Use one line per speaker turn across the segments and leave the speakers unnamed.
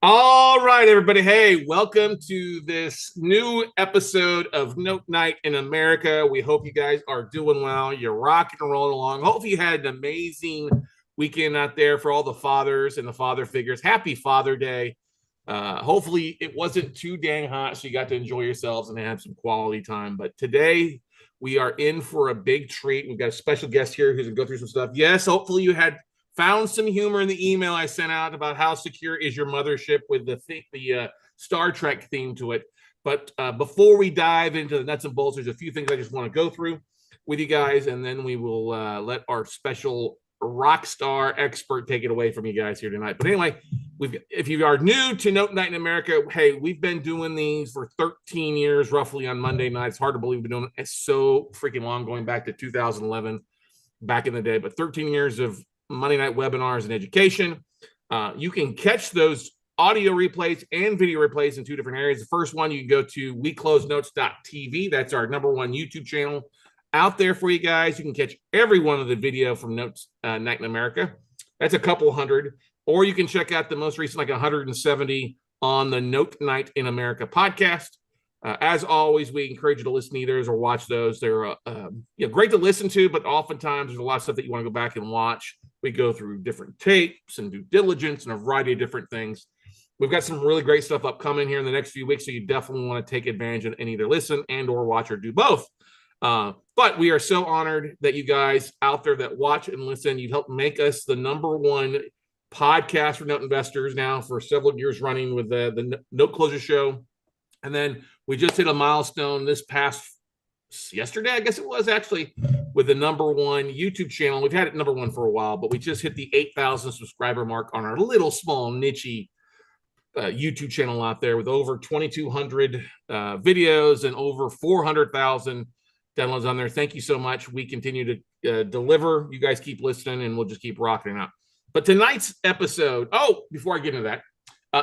All right, everybody. Hey, welcome to this new episode of Note Night in America. We hope you guys are doing well. You're rocking and rolling along. Hopefully, you had an amazing weekend out there for all the fathers and the father figures. Happy Father Day. Hopefully, it wasn't too dang hot, so you got to enjoy yourselves and have some quality time. But today, we are in for a big treat. We've got a special guest here who's going to go through some stuff. Yes, hopefully, you had found some humor in the email I sent out about how secure is your mothership with the Star Trek theme to it. But before we dive into the nuts and bolts, there's a few things I just want to go through with you guys, and then we will let our special rock star expert take it away from you guys here tonight. But anyway, if you are new to Note Night in America, hey, we've been doing these for 13 years roughly on Monday nights. Hard to believe we've been doing it so freaking long, going back to 2011 back in the day, but 13 years of Monday night webinars and education. You can catch those audio replays and video replays in two different areas. The first one, you can go to weclosenotes.tv. That's our number one YouTube channel out there for you guys. You can catch every one of the video from Notes Night in America. That's a couple hundred. Or you can check out the most recent, like 170 on the Note Night in America podcast. As always, we encourage you to listen to those or watch those. They're great to listen to, but oftentimes there's a lot of stuff that you want to go back and watch. We go through different tapes and due diligence and a variety of different things. We've got some really great stuff upcoming here in the next few weeks, so you definitely want to take advantage and either listen and or watch or do both. But we are so honored that you guys out there that watch and listen, you've helped make us the number one podcast for note investors now for several years running with the Note Closure Show. And then we just hit a milestone this past yesterday, I guess it was actually, with the number one YouTube channel. We've had it number one for a while, but we just hit the 8,000 subscriber mark on our little small niche YouTube channel out there with over 2,200 videos and over 400,000 downloads on there. Thank you so much. We continue to deliver. You guys keep listening, and we'll just keep rocking it out. But tonight's episode, before I get into that,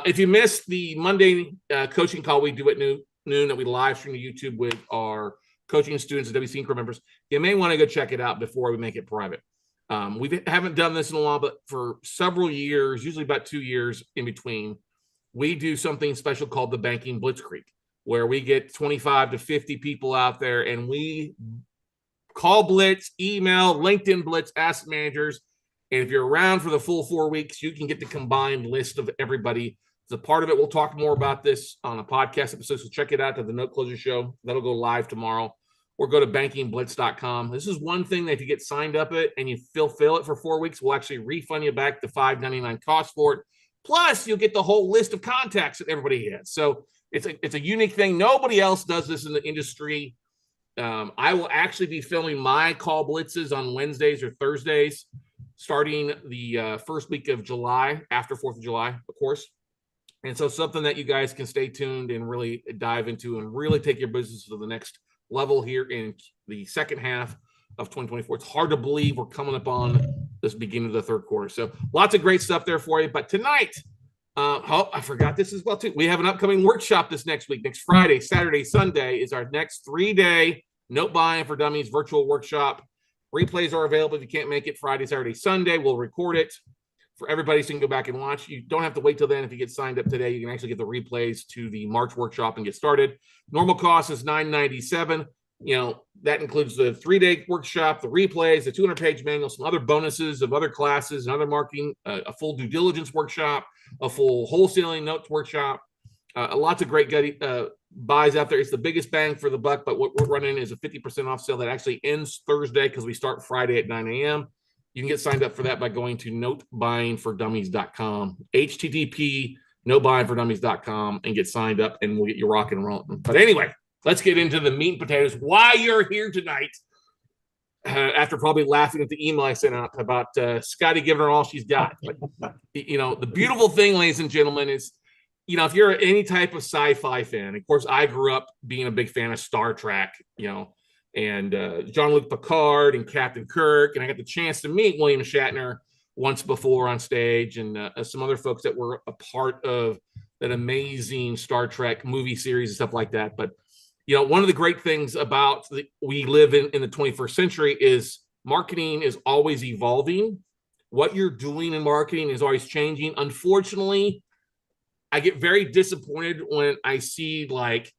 if you missed the Monday coaching call we do at noon that we live stream to YouTube with our coaching students and WC crew members, you may want to go check it out before we make it private. We haven't done this in a while, but for several years, usually about 2 years in between, we do something special called the Banking Blitzkrieg, where we get 25 to 50 people out there and we call blitz, email, LinkedIn blitz, ask managers. And if you're around for the full 4 weeks, you can get the combined list of everybody. As a part of it, we'll talk more about this on a podcast episode. So check it out to the Note Closure Show. That'll go live tomorrow. Or go to bankingblitz.com. This is one thing that if you get signed up it and you fulfill it for 4 weeks, we'll actually refund you back the $5.99 cost for it. Plus, you'll get the whole list of contacts that everybody has. So it's a unique thing. Nobody else does this in the industry. I will actually be filming my call blitzes on Wednesdays or Thursdays, starting the first week of July, after 4th of July, of course. And so something that you guys can stay tuned and really dive into and really take your business to the next level here in the second half of 2024. It's hard to believe we're coming up on this beginning of the third quarter. So lots of great stuff there for you. But tonight, I forgot this as well, too. We have an upcoming workshop this next week. Next Friday, Saturday, Sunday is our next 3-day Note Buying for Dummies virtual workshop. Replays are available if you can't make it Friday, Saturday, Sunday. We'll record it for everybody so you can go back and watch. You don't have to wait till then. If you get signed up today, you can actually get the replays to the March workshop and get started. Normal cost is $9.97. That includes the 3-day workshop, the replays, the 200-page manual, some other bonuses of other classes and other marketing, a full due diligence workshop, a full wholesaling notes workshop, lots of great buys out there. It's the biggest bang for the buck, but what we're running is a 50% off sale that actually ends Thursday because we start Friday at 9 a.m. You can get signed up for that by going to notebuyingfordummies.com, HTTP notebuyingfordummies.com, and get signed up, and we'll get you rocking and rolling. But anyway, let's get into the meat and potatoes. Why you're here tonight, after probably laughing at the email I sent out about Scotty giving her all she's got. But, the beautiful thing, ladies and gentlemen, is if you're any type of sci-fi fan, of course, I grew up being a big fan of Star Trek, and Jean-Luc Picard and Captain Kirk, and I got the chance to meet William Shatner once before on stage, and some other folks that were a part of that amazing Star Trek movie series and stuff like that. But, one of the great things about we live in the 21st century is marketing is always evolving. What you're doing in marketing is always changing. Unfortunately, I get very disappointed when I see like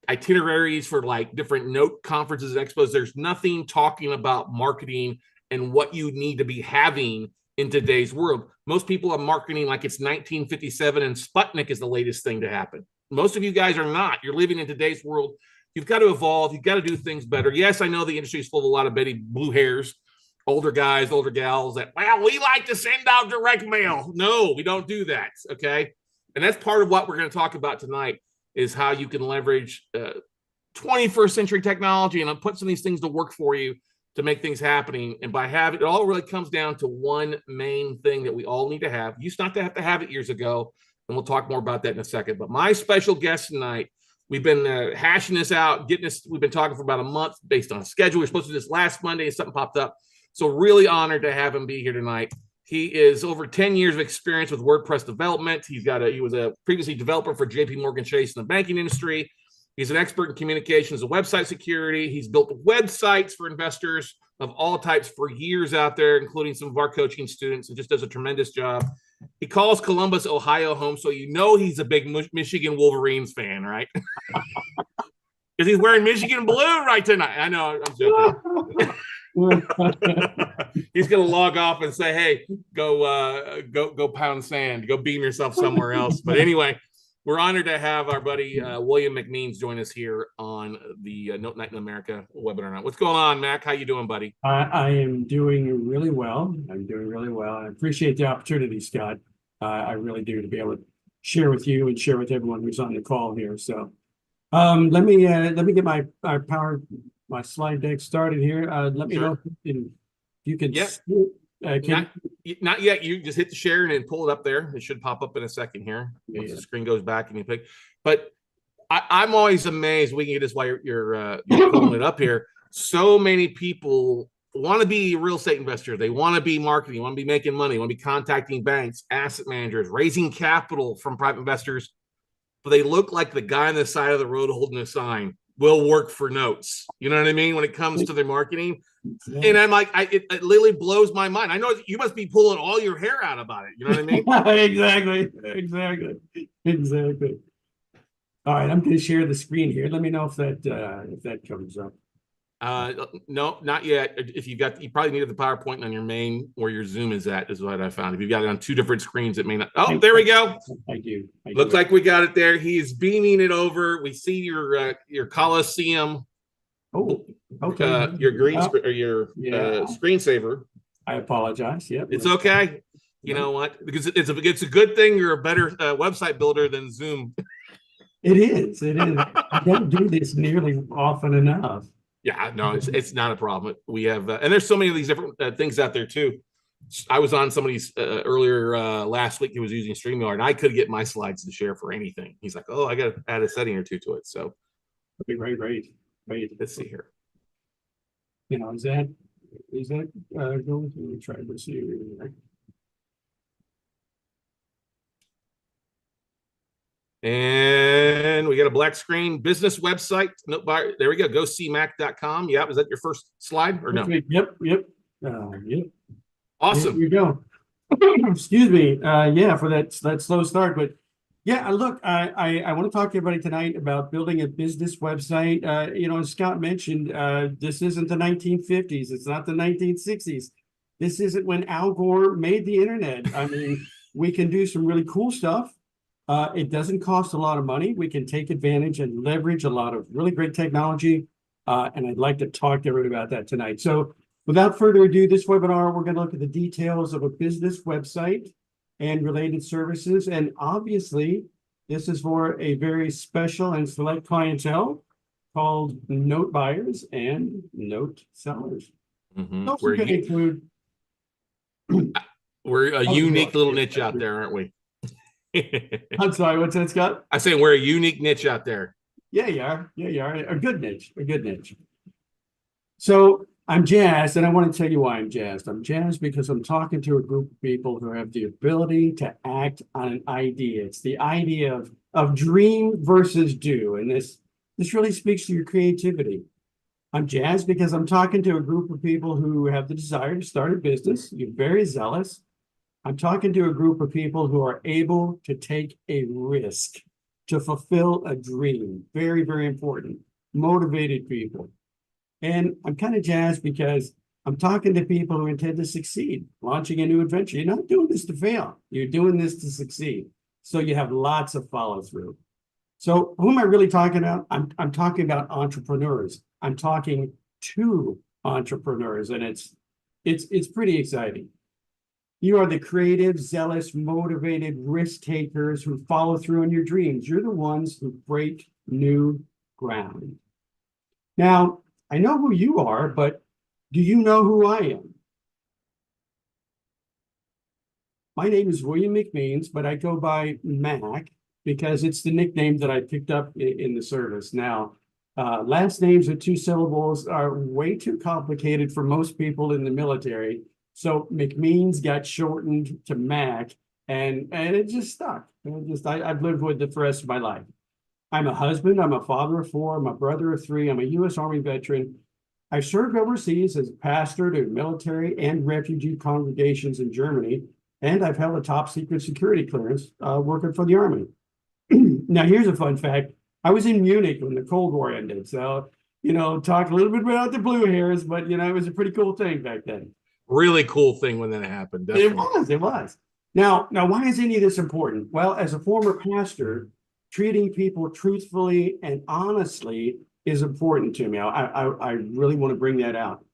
itineraries for like different note conferences and expos. There's nothing talking about marketing and what you need to be having in today's world. Most people are marketing like it's 1957 and Sputnik is the latest thing to happen. Most of you guys are not. You're living in today's world. You've got to evolve. You've got to do things better. Yes, I know the industry is full of a lot of baby blue hairs, older guys, older gals that, well, we like to send out direct mail. No, we don't do that. Okay. And that's part of what we're going to talk about tonight is how you can leverage 21st century technology and put some of these things to work for you to make things happening. And by having it all really comes down to one main thing that we all need to have. You used not to have it years ago. And we'll talk more about that in a second. But my special guest tonight, we've been hashing this out, getting this. We've been talking for about a month based on a schedule. We were supposed to do this last Monday and something popped up. So really honored to have him be here tonight. He is over 10 years of experience with WordPress development. He was a previously developer for JP Morgan Chase in the banking industry. He's an expert in communications and website security. He's built websites for investors of all types for years out there, including some of our coaching students, and just does a tremendous job. He calls Columbus, Ohio home, so you know he's a big Michigan Wolverines fan, right? Because he's wearing Michigan blue right tonight. I know, I'm joking. He's gonna log off and say, "Hey, go pound sand, go beam yourself somewhere else." But anyway, we're honored to have our buddy William McMeans join us here on the Note Night in America webinar. What's going on, Mac? How you doing, buddy?
I am doing really well. I'm doing really well. I appreciate the opportunity, Scott. I really do, to be able to share with you and share with everyone who's on the call here. So let me get my slide deck started here. Let me know if you can.
Yep. Not yet. You just hit the share and pull it up there. It should pop up in a second here. Once the screen goes back and you pick. But I'm always amazed. We can get this while you're pulling it up here. So many people want to be real estate investors. They want to be marketing, want to be making money, want to be contacting banks, asset managers, raising capital from private investors. But they look like the guy on the side of the road holding a sign. Will work for notes. You know what I mean? When it comes to their marketing. And I'm like, it literally blows my mind. I know you must be pulling all your hair out about it. You know what I mean?
Exactly. All right, I'm going to share the screen here. Let me know if that comes up.
No, not yet. If you probably needed the PowerPoint on your main where your Zoom is what I found. If you've got it on two different screens, it may not. Oh, there we go.
I do.
Looks like we got it there. He's beaming it over. We see your Coliseum.
Oh, okay.
Your green or your screensaver.
I apologize. Yep.
It's okay. You know what? Because it's a good thing you're a better website builder than Zoom.
It is. I don't do this nearly often enough.
Yeah, no, it's not a problem. We have, and there's so many of these different things out there too. I was on somebody's earlier last week. He was using StreamYard, and I could get my slides to share for anything. He's like, "Oh, I got to add a setting or two to it." So,
okay, right.
Let's see here.
You know, is that going to try to see?
And we got a black screen business website. Note bar. There we go. Go see mac.com. Yeah. Is that your first slide or no?
Yep.
Awesome.
Here you go. Excuse me. For that slow start. But yeah, look, I want to talk to everybody tonight about building a business website. As Scott mentioned, this isn't the 1950s. It's not the 1960s. This isn't when Al Gore made the internet. I mean, we can do some really cool stuff. It doesn't cost a lot of money. We can take advantage and leverage a lot of really great technology. And I'd like to talk to everybody about that tonight. So without further ado, this webinar, we're going to look at the details of a business website and related services. And obviously, this is for a very special and select clientele called note buyers and note sellers.
Mm-hmm. We're a unique little niche out there, aren't we?
I'm sorry, what's that, Scott?
I say we're a unique niche out there.
Yeah, you are. A good niche. So I'm jazzed, and I want to tell you why I'm jazzed. I'm jazzed because I'm talking to a group of people who have the ability to act on an idea. It's the idea of dream versus do, and this really speaks to your creativity. I'm jazzed because I'm talking to a group of people who have the desire to start a business. You're very zealous. I'm talking to a group of people who are able to take a risk to fulfill a dream. Very, very important. Motivated people. And I'm kind of jazzed because I'm talking to people who intend to succeed, launching a new adventure. You're not doing this to fail. You're doing this to succeed. So you have lots of follow through. So who am I really talking about? I'm talking about entrepreneurs. I'm talking to entrepreneurs, and it's pretty exciting. You are the creative, zealous, motivated risk takers who follow through on your dreams. You're the ones who break new ground. Now, I know who you are, but do you know who I am? My name is William McMeans, but I go by Mac because it's the nickname that I picked up in the service. Now, last names with two syllables are way too complicated for most people in the military. So McMeans got shortened to Mac, and it just stuck. I've lived with it for the rest of my life. I'm a husband, I'm a father of four, I'm a brother of three, I'm a U.S. Army veteran. I served overseas as a pastor to military and refugee congregations in Germany, and I've held a top secret security clearance working for the Army. Now, here's a fun fact. I was in Munich when the Cold War ended. So, talk a little bit about the blue hairs, but, it was a pretty cool thing back then.
Really cool thing when that happened.
Definitely. It was. Now, why is any of this important? Well, as a former pastor, treating people truthfully and honestly is important to me. I really want to bring that out.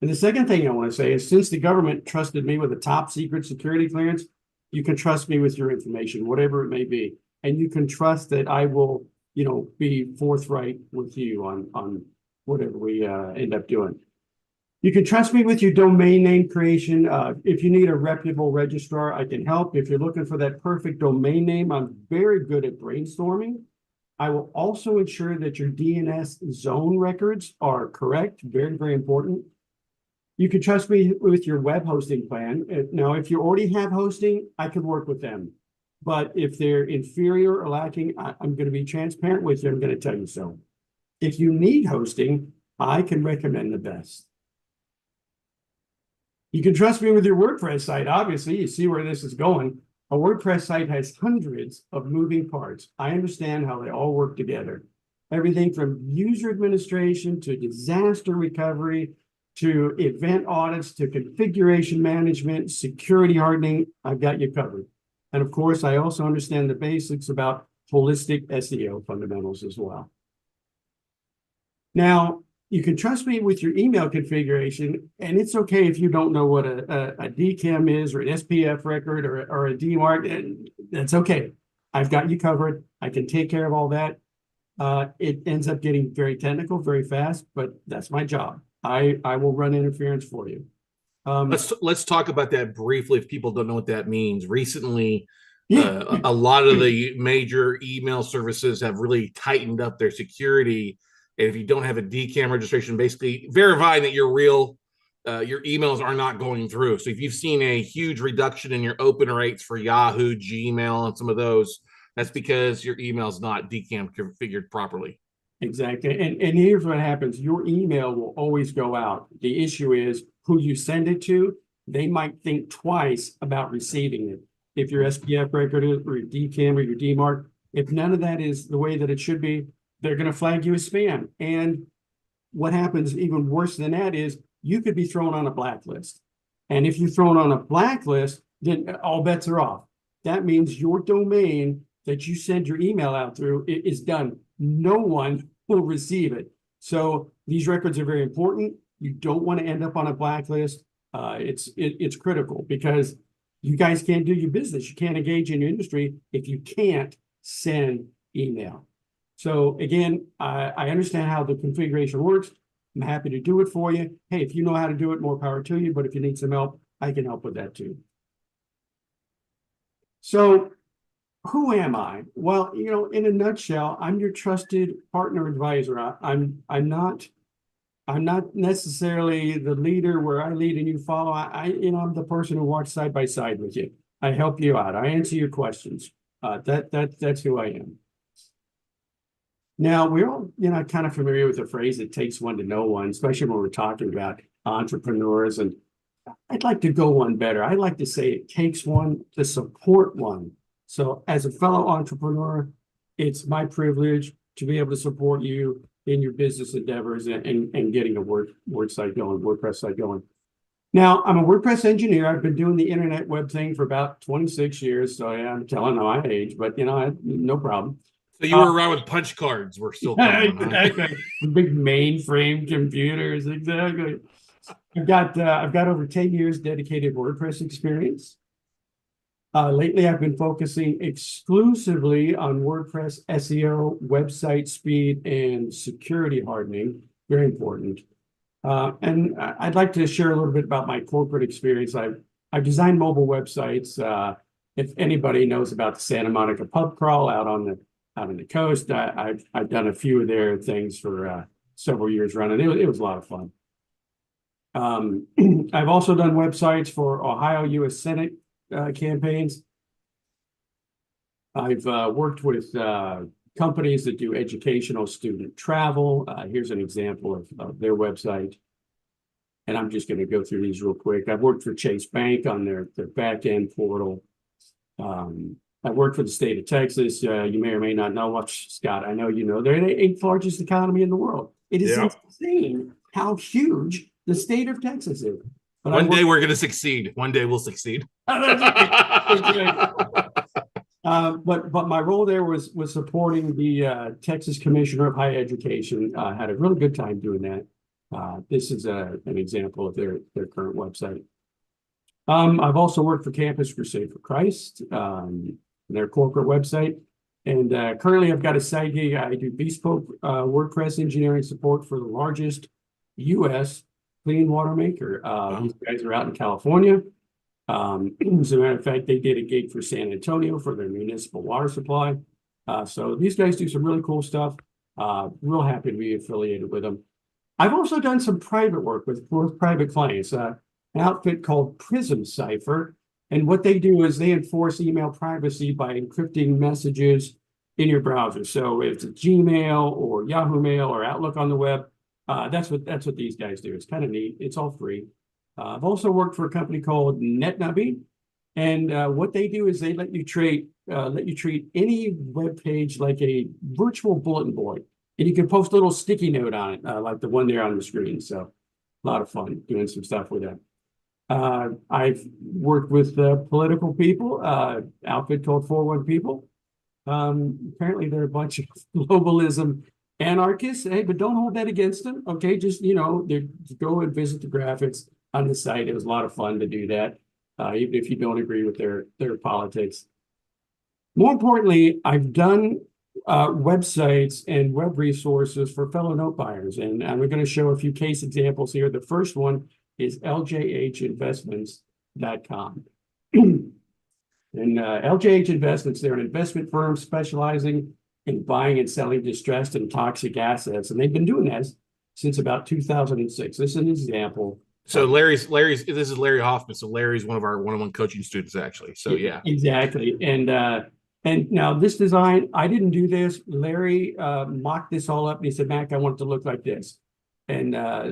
And the second thing I want to say is, since the government trusted me with a top secret security clearance, you can trust me with your information, whatever it may be. And you can trust that I will, be forthright with you on whatever we end up doing. You can trust me with your domain name creation. If you need a reputable registrar, I can help. If you're looking for that perfect domain name, I'm very good at brainstorming. I will also ensure that your DNS zone records are correct. Very, very important. You can trust me with your web hosting plan. Now, if you already have hosting, I can work with them. But if they're inferior or lacking, I'm going to be transparent with you. I'm going to tell you so. If you need hosting, I can recommend the best. You can trust me with your WordPress site. Obviously, you see where this is going. A WordPress site has hundreds of moving parts. I understand how they all work together. Everything from user administration to disaster recovery to event audits to configuration management, security hardening. I've got you covered. And of course, I also understand the basics about holistic SEO fundamentals as well. Now, you can trust me with your email configuration, and it's okay if you don't know what a DKIM is or an SPF record or a DMARC. That's okay. I've got you covered. I can take care of all that. It ends up getting very technical, very fast, but that's my job. I will run interference for you.
Let's talk about that briefly if people don't know what that means. Recently, a lot of the major email services have really tightened up their security. And if you don't have a DKIM registration, basically verifying that you're real, your emails are not going through. So if you've seen a huge reduction in your open rates for Yahoo, Gmail, and some of those, that's because your email is not DKIM configured properly.
Exactly. And here's what happens. Your email will always go out. The issue is who you send it to. They might think twice about receiving it. If your SPF record is, or your DKIM or your DMARC, if none of that is the way that it should be, they're going to flag you as spam. And what happens even worse than that is you could be thrown on a blacklist. And if you're thrown on a blacklist, then all bets are off. That means your domain that you send your email out through is done. No one will receive it. So these records are very important. You don't want to end up on a blacklist. It's critical because you guys can't do your business. You can't engage in your industry if you can't send email. So again, I understand how the configuration works. I'm happy to do it for you. Hey, if you know how to do it, more power to you. But if you need some help, I can help with that too. So who am I? Well, in a nutshell, I'm your trusted partner advisor. I'm not necessarily the leader where I lead and you follow. I'm the person who walks side by side with you. I help you out. I answer your questions. That's who I am. Now, we're all, kind of familiar with the phrase, it takes one to know one, especially when we're talking about entrepreneurs. And I'd like to go one better. I like to say it takes one to support one. So as a fellow entrepreneur, it's my privilege to be able to support you in your business endeavors and getting a word site going, WordPress site going. Now, I'm a WordPress engineer. I've been doing the internet web thing for about 26 years. So yeah, I'm telling my age, but no problem.
So you were around with punch cards. We're still calling, huh?
Exactly. Big mainframe computers. Exactly. I've got over 10 years dedicated WordPress experience. Lately, I've been focusing exclusively on WordPress SEO, website speed, and security hardening. Very important. And I'd like to share a little bit about my corporate experience. I've designed mobile websites. If anybody knows about the Santa Monica pub crawl out on the coast, I've done a few of their things for several years running. It was a lot of fun. I've also done websites for Ohio U.S. Senate campaigns. I've worked with companies that do educational student travel. Here's an example of their website. And I'm just going to go through these real quick. I've worked for Chase Bank on their back-end portal. I've worked for the state of Texas. You may or may not know, Scott, I know you know, they're the 8th largest economy in the world. It is insane how huge the state of Texas is.
But one day we're going to succeed. One day we'll succeed.
But my role there was supporting the Texas Commissioner of Higher Education. Had a really good time doing that. This is an example of their current website. I've also worked for Campus Crusade for Christ, their corporate website. And currently I've got a side gig. I do bespoke WordPress engineering support for the largest U.S. clean water maker. These guys are out in California. As a matter of fact, they did a gig for San Antonio for their municipal water supply. So these guys do some really cool stuff. Real happy to be affiliated with them. I've also done some private work with private clients, an outfit called Prism Cipher. And what they do is they enforce email privacy by encrypting messages in your browser. So if it's Gmail or Yahoo Mail or Outlook on the web, that's what these guys do. It's kind of neat. It's all free. I've also worked for a company called NetNubby, and what they do is they let you treat any web page like a virtual bulletin board, and you can post a little sticky note on it, like the one there on the screen. So a lot of fun doing some stuff with that. I've worked with political people, outfit called 41 People. Apparently they're a bunch of globalism anarchists. Hey, but don't hold that against them. Okay, just go and visit the graphics on the site. It was a lot of fun to do that, even if you don't agree with their politics. More importantly, I've done websites and web resources for fellow note buyers, and I'm going to show a few case examples here. The first one is ljhinvestments.com. And LJH Investments, they're an investment firm specializing in buying and selling distressed and toxic assets, and they've been doing that since about 2006. This is an example.
So Larry's this is Larry Hoffman. So Larry's one of our one-on-one coaching students, actually. So yeah,
exactly. And now this design, I didn't do this. Larry mocked this all up and he said, Mac, I want it to look like this. And a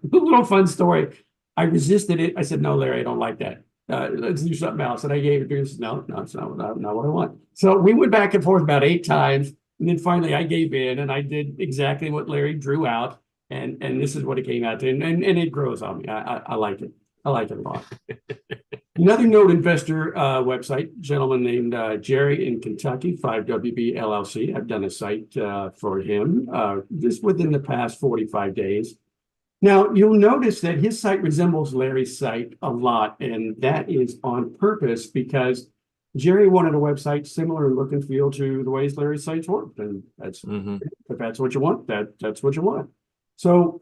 little fun story. I resisted it. I said, no, Larry, I don't like that. Let's do something else. And I gave it to him. No, it's not what I want. So we went back and forth about 8 times. And then finally I gave in and I did exactly what Larry drew out. And this is what it came out to. And it grows on me. I like it. I like it a lot. Another note investor website, gentleman named Jerry in Kentucky, 5WB LLC. I've done a site for him just within the past 45 days. Now, you'll notice that his site resembles Larry's site a lot, and that is on purpose because Jerry wanted a website similar in look and feel to the ways Larry's sites work. And that's if that's what you want, that's what you want. So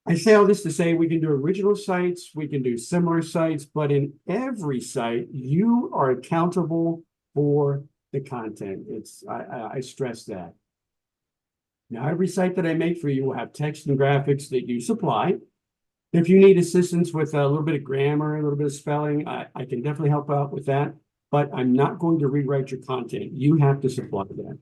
I say all this to say we can do original sites, we can do similar sites, but in every site, you are accountable for the content. I stress that. Now, every site that I make for you will have text and graphics that you supply. If you need assistance with a little bit of grammar, a little bit of spelling, I can definitely help out with that, but I'm not going to rewrite your content. You have to supply that.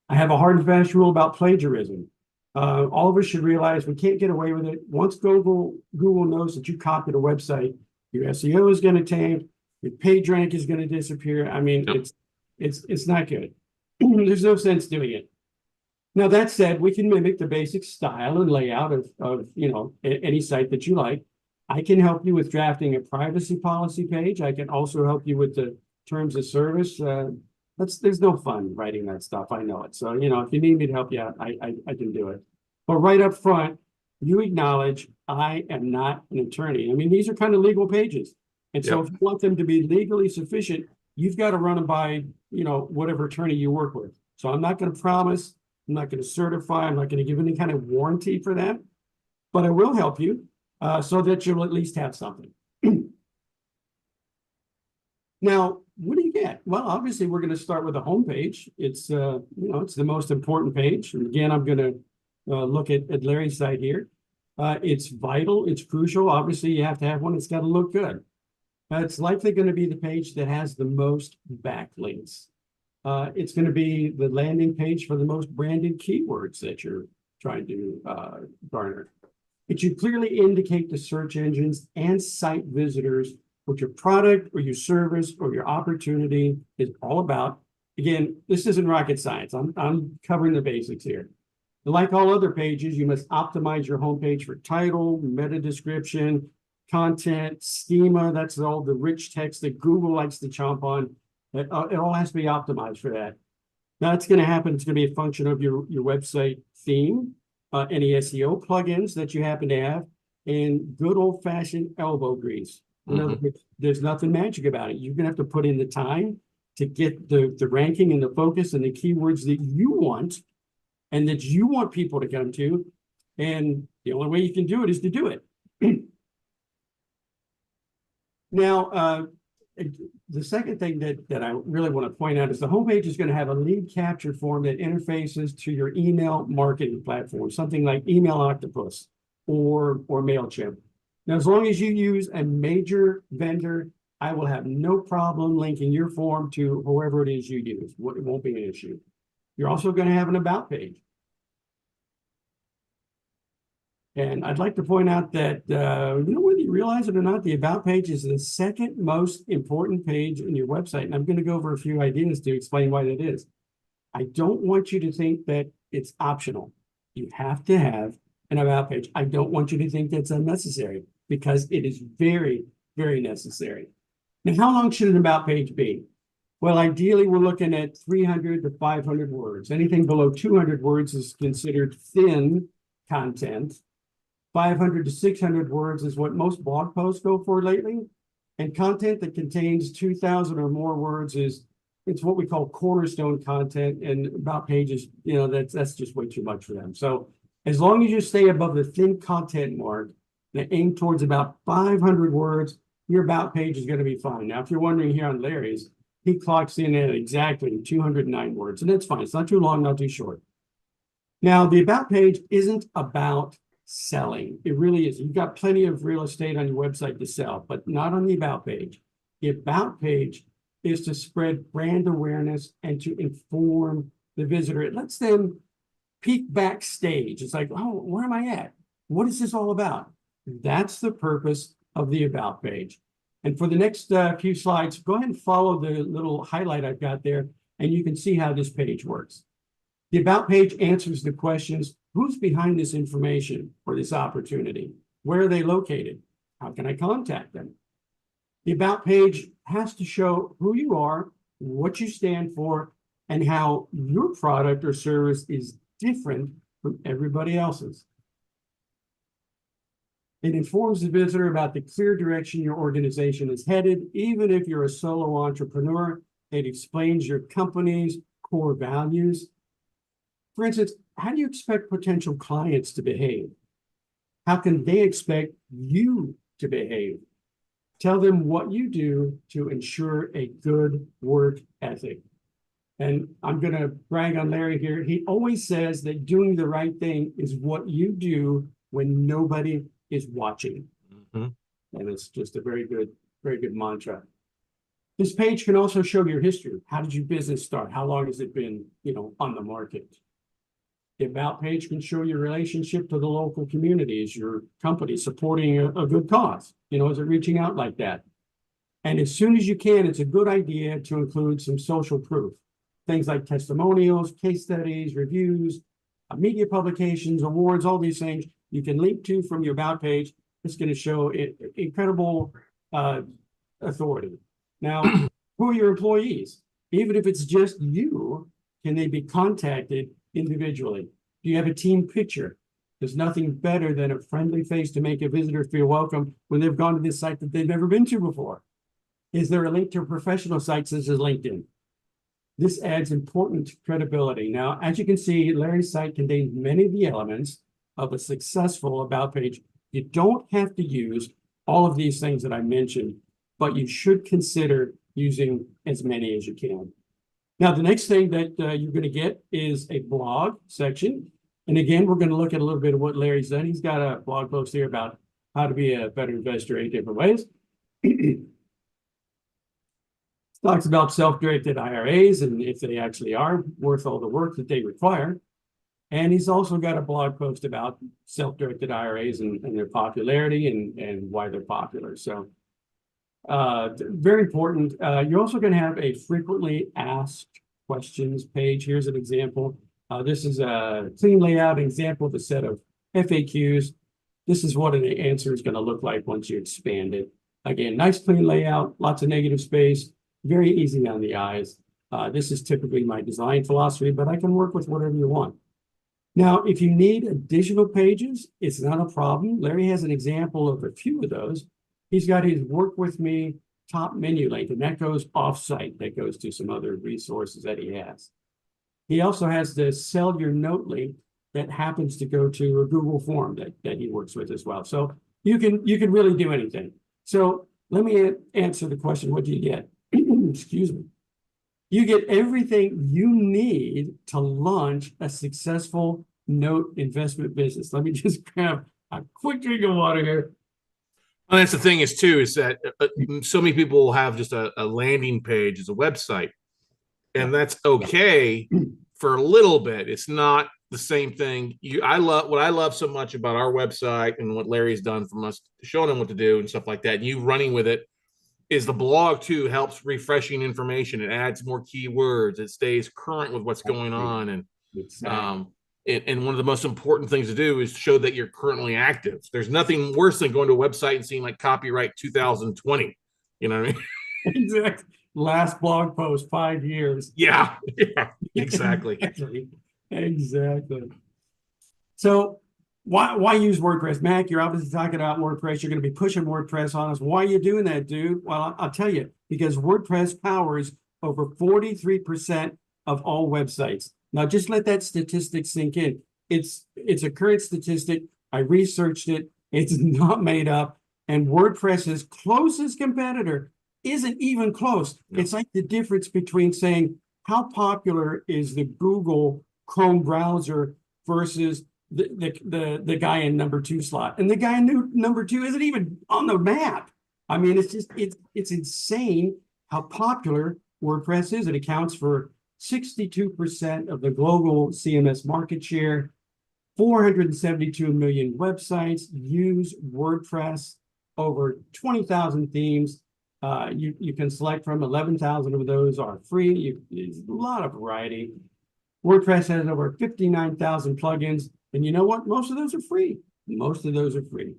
I have a hard and fast rule about plagiarism. All of us should realize we can't get away with it. Once Google knows that you copied a website, Your SEO is going to tank. Your page rank is going to disappear. I mean,
Yep.
it's not good. There's no sense doing it. Now, that said, we can mimic the basic style and layout of any site that you like. I can help you with drafting a privacy policy page. I can also help you with the terms of service. There's no fun writing that stuff. I know it. So, if you need me to help you out, I can do it. But right up front, you acknowledge I am not an attorney. I mean, these are kind of legal pages. And so
Yep.
if you want them to be legally sufficient, you've got to run them by, whatever attorney you work with. So I'm not going to promise, I'm not going to certify, I'm not going to give any kind of warranty for that, but I will help you so that you'll at least have something. Now, what do you get? Well, obviously, we're going to start with the homepage. It's it's the most important page. And again, I'm going to look at Larry's site here. It's vital. It's crucial. Obviously, you have to have one. It's got to look good. It's likely going to be the page that has the most backlinks. It's going to be the landing page for the most branded keywords that you're trying to garner. It should clearly indicate to search engines and site visitors what your product or your service or your opportunity is all about. Again, this isn't rocket science. I'm covering the basics here. Like all other pages, you must optimize your homepage for title, meta description, content, schema. That's all the rich text that Google likes to chomp on. It all has to be optimized for that. Now, it's going to happen. It's going to be a function of your website theme, any SEO plugins that you happen to have, and good old-fashioned elbow grease. There's nothing magic about it. You're going to have to put in the time to get the ranking and the focus and the keywords that you want and that you want people to come to. And the only way you can do it is to do it. Now, the second thing that I really want to point out is the homepage is going to have a lead capture form that interfaces to your email marketing platform, something like Email Octopus or MailChimp. Now, as long as you use a major vendor, I will have no problem linking your form to whoever it is you use. It won't be an issue. You're also going to have an about page. And I'd like to point out that, whether you realize it or not, the about page is the second most important page in your website. And I'm going to go over a few ideas to explain why that is. I don't want you to think that it's optional. You have to have an about page. I don't want you to think that's unnecessary because it is very, very necessary. Now, how long should an about page be? Well, ideally, we're looking at 300 to 500 words. Anything below 200 words is considered thin content. 500 to 600 words is what most blog posts go for lately. And content that contains 2,000 or more words it's what we call cornerstone content. And about pages, that's just way too much for them. So as long as you stay above the thin content mark and aim towards about 500 words, your about page is going to be fine. Now, if you're wondering here on Larry's, he clocks in at exactly 209 words, and that's fine. It's not too long, not too short. Now, the about page isn't about selling. It really is. You've got plenty of real estate on your website to sell, but not on the about page. The about page is to spread brand awareness and to inform the visitor. It lets them peek backstage. It's like, oh, where am I at? What is this all about? That's the purpose of the about page. And for the next few slides, go ahead and follow the little highlight I've got there, and you can see how this page works. The about page answers the questions: who's behind this information or this opportunity? Where are they located? How can I contact them? The about page has to show who you are, what you stand for, and how your product or service is different from everybody else's. It informs the visitor about the clear direction your organization is headed. Even if you're a solo entrepreneur, it explains your company's core values. For instance, how do you expect potential clients to behave? How can they expect you to behave? Tell them what you do to ensure a good work ethic. And I'm going to brag on Larry here. He always says that doing the right thing is what you do when nobody is watching. And it's just a very good mantra. This page can also show your history. How did your business start? How long has it been, on the market? The About page can show your relationship to the local community. Is your company supporting a good cause? Is it reaching out like that? And as soon as you can, it's a good idea to include some social proof. Things like testimonials, case studies, reviews, media publications, awards, all these things you can link to from your About page. It's going to show incredible authority. Now, who are your employees? Even if it's just you, can they be contacted individually? Do you have a team picture? There's nothing better than a friendly face to make a visitor feel welcome when they've gone to this site that they've never been to before. Is there a link to a professional site such as LinkedIn? This adds important credibility. Now, as you can see, Larry's site contains many of the elements of a successful About page. You don't have to use all of these things that I mentioned, but you should consider using as many as you can. Now, the next thing that you're going to get is a blog section. And again, we're going to look at a little bit of what Larry's done. He's got a blog post here about how to be a better investor 8 different ways. Talks about self-directed IRAs and if they actually are worth all the work that they require. And he's also got a blog post about self-directed IRAs and their popularity and why they're popular. So very important. You're also going to have a frequently asked questions page. Here's an example. This is a clean layout example of a set of FAQs. This is what an answer is going to look like once you expand it. Again, nice clean layout, lots of negative space, very easy on the eyes. This is typically my design philosophy, but I can work with whatever you want. Now, if you need additional pages, it's not a problem. Larry has an example of a few of those. He's got his Work With Me top menu link, and that goes off-site. That goes to some other resources that he has. He also has the Sell Your Note link that happens to go to a Google form that he works with as well. So you can really do anything. So let me answer the question, what do you get? Excuse me. You get everything you need to launch a successful note investment business. Let me just grab a quick drink of water here.
And that's the thing is that so many people have just a landing page as a website, and that's okay for a little bit. It's not the same thing. What I love so much about our website and what Larry's done from us, showing them what to do and stuff like that, and you running with it, is the blog too helps refreshing information. It adds more keywords. It stays current with what's going on. And and one of the most important things to do is show that you're currently active. There's nothing worse than going to a website and seeing like copyright 2020. You know what I mean?
Exactly. Last blog post, 5 years.
Yeah, exactly.
Exactly. So why use WordPress? Mac, you're obviously talking about WordPress. You're going to be pushing WordPress on us. Why are you doing that, dude? Well, I'll tell you, because WordPress powers over 43% of all websites. Now, just let that statistic sink in. It's a current statistic. I researched it. It's not made up. And WordPress's closest competitor isn't even close. No. It's like the difference between saying, how popular is the Google Chrome browser versus the guy in number 2 slot, and the guy in number 2 isn't even on the map. I mean, it's insane how popular WordPress is. It accounts for 62% of the global CMS market share. 472 million websites use WordPress. Over 20,000 themes. You can select from. 11,000 of those are free. There's a lot of variety. WordPress has over 59,000 plugins. And you know what? Most of those are free. Most of those are free.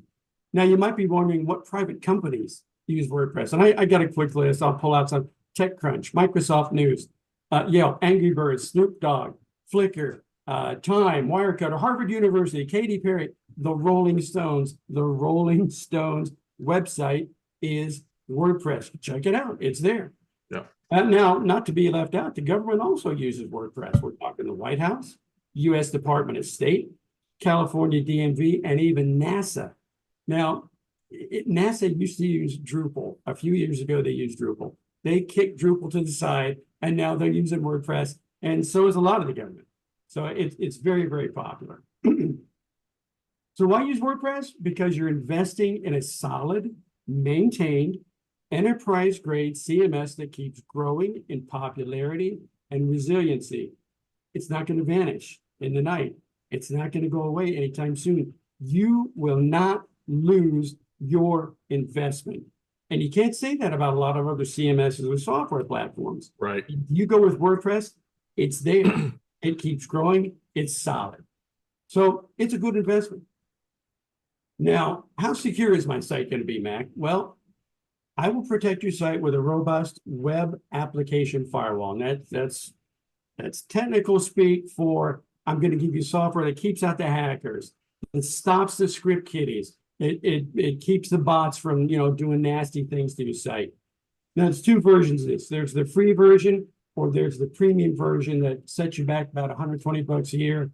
Now, you might be wondering what private companies use WordPress. And I got a quick list. I'll pull out some. TechCrunch, Microsoft News, Yelp, Angry Birds, Snoop Dogg, Flickr, Time, Wirecutter, Harvard University, Katy Perry, the Rolling Stones. The Rolling Stones website is WordPress. Check it out. It's there.
Yeah.
Now, not to be left out, the government also uses WordPress. We're talking the White House, U.S. Department of State, California DMV, and even NASA. Now, NASA used to use Drupal. A few years ago, they used Drupal. They kicked Drupal to the side, and now they're using WordPress, and so is a lot of the government. So it's very, very popular. So why use WordPress? Because you're investing in a solid, maintained, enterprise-grade CMS that keeps growing in popularity and resiliency. It's not going to vanish in the night. It's not going to go away anytime soon. You will not lose your investment. And you can't say that about a lot of other CMSs or software platforms.
Right.
You go with WordPress, it's there. It keeps growing. It's solid. So it's a good investment. Now, how secure is my site going to be, Mac? Well, I will protect your site with a robust web application firewall. And that's technical speak for I'm going to give you software that keeps out the hackers. It stops the script kiddies. It keeps the bots from doing nasty things to your site. Now, there's two versions of this. There's the free version, or there's the premium version that sets you back about $120 a year.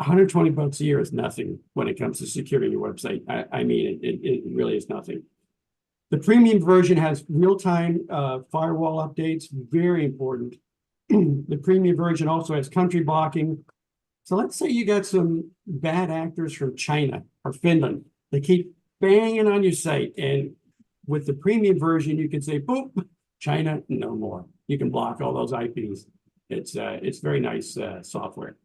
$120 a year is nothing when it comes to securing your website. I mean, it really is nothing. The premium version has real-time firewall updates, very important. The premium version also has country blocking. So let's say you got some bad actors from China or Finland. They keep banging on your site. And with the premium version, you can say, boop, China, no more. You can block all those IPs. It's very nice software.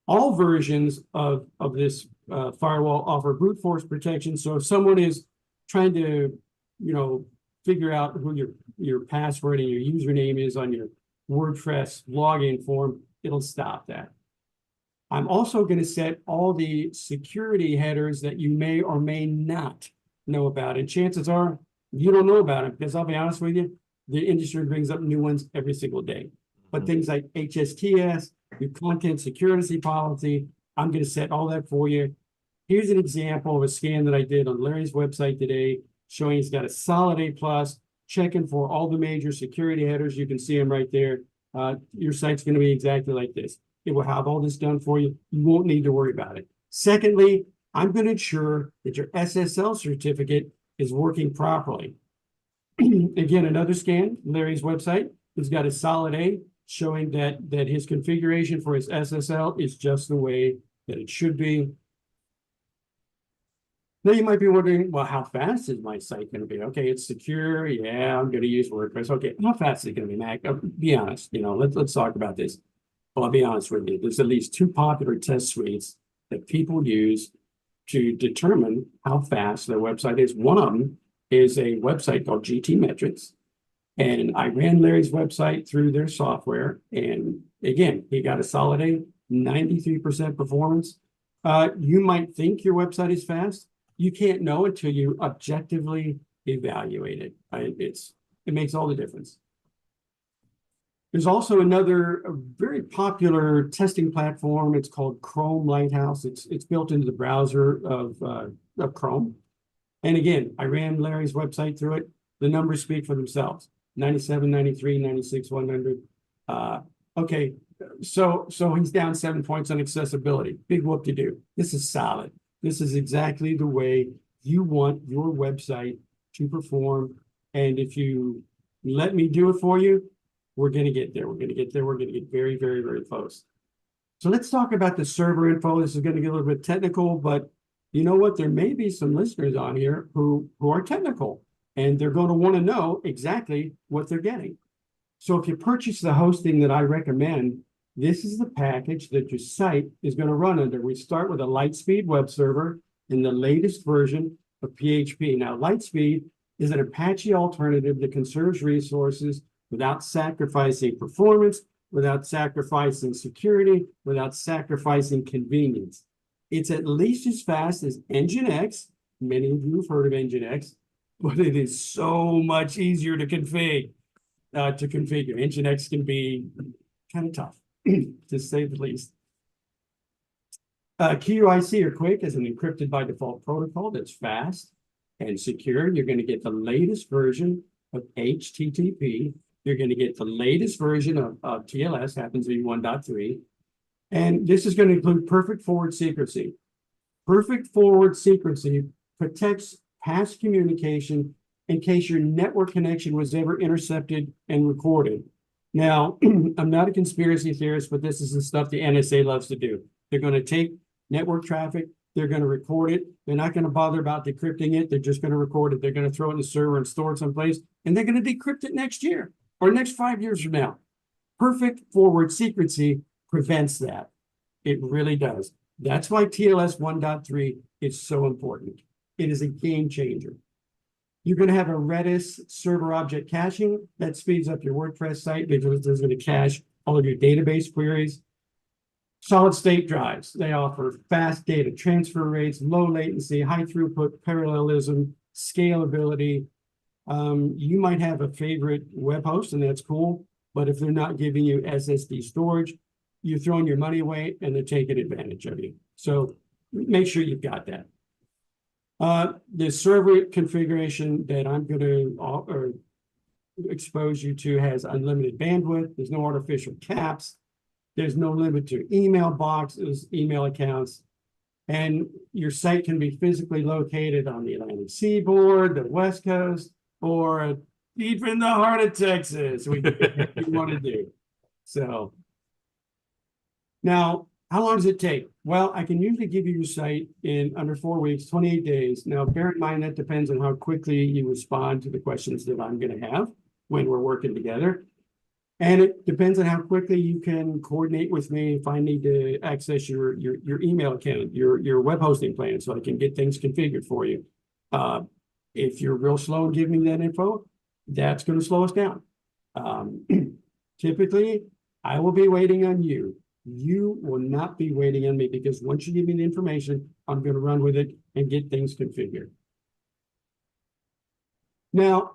All versions of this firewall offer brute force protection. So if someone is trying to, figure out who your password and your username is on your WordPress login form, it'll stop that. I'm also going to set all the security headers that you may or may not know about. And chances are you don't know about them, because I'll be honest with you, the industry brings up new ones every single day. But things like HSTS, your content security policy, I'm going to set all that for you. Here's an example of a scan that I did on Larry's website today, showing he's got a solid A+, checking for all the major security headers. You can see them right there. Your site's going to be exactly like this. It will have all this done for you. You won't need to worry about it. Secondly, I'm going to ensure that your SSL certificate is working properly. Again, another scan, Larry's website. He's got a solid A, showing that his configuration for his SSL is just the way that it should be. Now you might be wondering, well, how fast is my site going to be? Okay, it's secure. Yeah, I'm going to use WordPress. Okay, how fast is it going to be, Mac? Be honest. Let's talk about this. Well, I'll be honest with you. There's at least two popular test suites that people use to determine how fast their website is. One of them is a website called GTmetrix. And I ran Larry's website through their software. And again, he got a solid A, 93% performance. You might think your website is fast. You can't know until you objectively evaluate it. It makes all the difference. There's also another very popular testing platform. It's called Chrome Lighthouse. It's built into the browser of Chrome. And again, I ran Larry's website through it. The numbers speak for themselves. 97, 93, 96, 100. Okay, so he's down 7 points on accessibility. Big whoop-de-doo. This is solid. This is exactly the way you want your website to perform. And if you let me do it for you, we're going to get there. We're going to get there. We're going to get very, very, very close. So let's talk about the server info. This is going to get a little bit technical, but you know what? There may be some listeners on here who are technical, and they're going to want to know exactly what they're getting. So if you purchase the hosting that I recommend, this is the package that your site is going to run under. We start with a Lightspeed web server in the latest version of PHP. Now, Lightspeed is an Apache alternative that conserves resources without sacrificing performance, without sacrificing security, without sacrificing convenience. It's at least as fast as Nginx. Many of you have heard of Nginx, but it is so much easier to configure. Nginx can be kind of tough, to say the least. QUIC, or Quick, is an encrypted by default protocol that's fast and secure. You're going to get the latest version of HTTP. You're going to get the latest version of TLS, happens to be 1.3. And this is going to include perfect forward secrecy. Perfect forward secrecy protects past communication in case your network connection was ever intercepted and recorded. Now, I'm not a conspiracy theorist, but this is the stuff the NSA loves to do. They're going to take network traffic, they're going to record it. They're not going to bother about decrypting it. They're just going to record it. They're going to throw it in the server and store it someplace, and they're going to decrypt it next year or next 5 years from now. Perfect forward secrecy prevents that. It really does. That's why TLS 1.3 is so important. It is a game changer. You're going to have a Redis server object caching that speeds up your WordPress site because it's going to cache all of your database queries. Solid state drives, they offer fast data transfer rates, low latency, high throughput, parallelism, scalability. You might have a favorite web host, and that's cool. But if they're not giving you SSD storage, you're throwing your money away and they're taking advantage of you. So make sure you've got that. The server configuration that I'm going to expose you to has unlimited bandwidth. There's no artificial caps. There's no limit to email boxes, email accounts. And your site can be physically located on the Atlantic Seaboard, the West Coast, or deep in the heart of Texas, whatever you want to do. So now, how long does it take? Well, I can usually give you your site in under 4 weeks, 28 days. Now, bear in mind that depends on how quickly you respond to the questions that I'm going to have when we're working together. And it depends on how quickly you can coordinate with me if I need to access your email account, your web hosting plan, so I can get things configured for you. If you're real slow in giving me that info, that's going to slow us down. Typically, I will be waiting on you. You will not be waiting on me, because once you give me the information, I'm going to run with it and get things configured. Now,